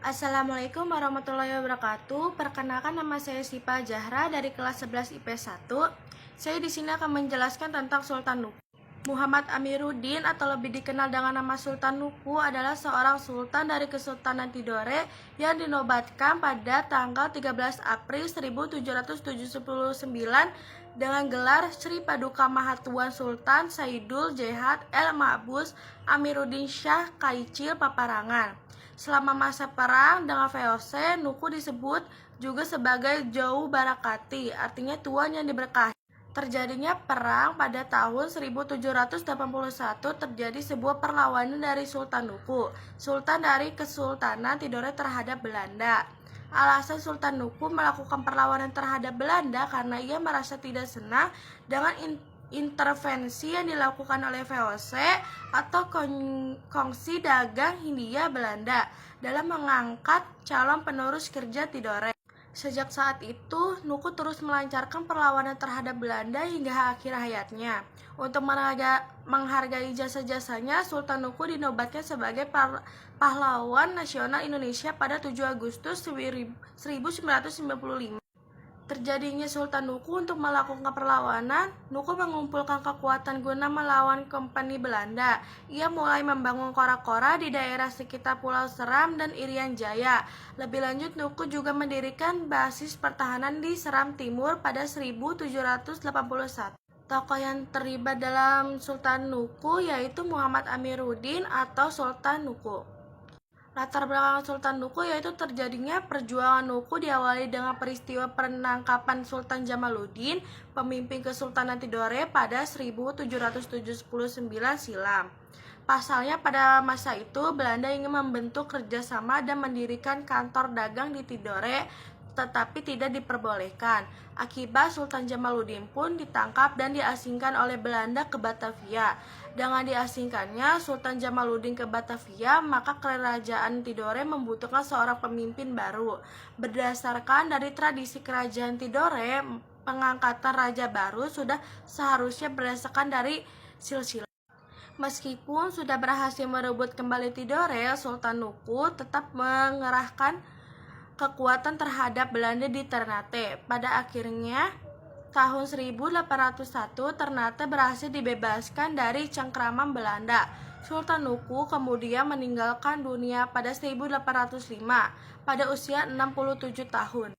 Assalamualaikum warahmatullahi wabarakatuh. Perkenalkan, nama saya Sipa Zahra dari kelas 11 IP 1. Saya di sini akan menjelaskan tentang Sultan Nuku. Muhammad Amiruddin atau lebih dikenal dengan nama Sultan Nuku adalah seorang sultan dari Kesultanan Tidore yang dinobatkan pada tanggal 13 April 1779 dengan gelar Sri Paduka Mahatuan Sultan Saidul Jehad El Ma'bus Amiruddin Shah Kaicil Paparangan. Selama masa perang dengan VOC, Nuku disebut juga sebagai Jou Barakati, artinya tuan yang diberkahi. Terjadinya perang pada tahun 1781 terjadi sebuah perlawanan dari Sultan Nuku, sultan dari Kesultanan Tidore terhadap Belanda. Alasan Sultan Nuku melakukan perlawanan terhadap Belanda karena ia merasa tidak senang dengan intervensi yang dilakukan oleh VOC atau Kongsi Dagang Hindia Belanda dalam mengangkat calon penerus kerja Tidore. Sejak saat itu, Nuku terus melancarkan perlawanan terhadap Belanda hingga akhir hayatnya. Untuk menghargai jasa-jasanya, Sultan Nuku dinobatkan sebagai pahlawan nasional Indonesia pada 7 Agustus 1995. Terjadinya Sultan Nuku untuk melakukan perlawanan, Nuku mengumpulkan kekuatan guna melawan Kompani Belanda. Ia mulai membangun kora-kora di daerah sekitar Pulau Seram dan Irian Jaya. Lebih lanjut, Nuku juga mendirikan basis pertahanan di Seram Timur pada 1781. Tokoh yang terlibat dalam Sultan Nuku yaitu Muhammad Amiruddin atau Sultan Nuku. Latar belakang Sultan Nuku yaitu terjadinya perjuangan Nuku diawali dengan peristiwa penangkapan Sultan Jamaluddin, pemimpin Kesultanan Tidore pada 1779 silam. Pasalnya pada masa itu Belanda ingin membentuk kerjasama dan mendirikan kantor dagang di Tidore, tetapi tidak diperbolehkan. Akibat Sultan Jamaluddin pun ditangkap dan diasingkan oleh Belanda ke Batavia. Dengan diasingkannya Sultan Jamaluddin ke Batavia, maka kerajaan Tidore membutuhkan seorang pemimpin baru. Berdasarkan dari tradisi kerajaan Tidore, pengangkatan raja baru sudah seharusnya berdasarkan dari silsilah. Meskipun sudah berhasil merebut kembali Tidore, Sultan Nuku tetap mengerahkan kekuatan terhadap Belanda di Ternate. Pada akhirnya tahun 1801 Ternate berhasil dibebaskan dari cengkraman Belanda. Sultan Nuku kemudian meninggalkan dunia pada 1805 pada usia 67 tahun.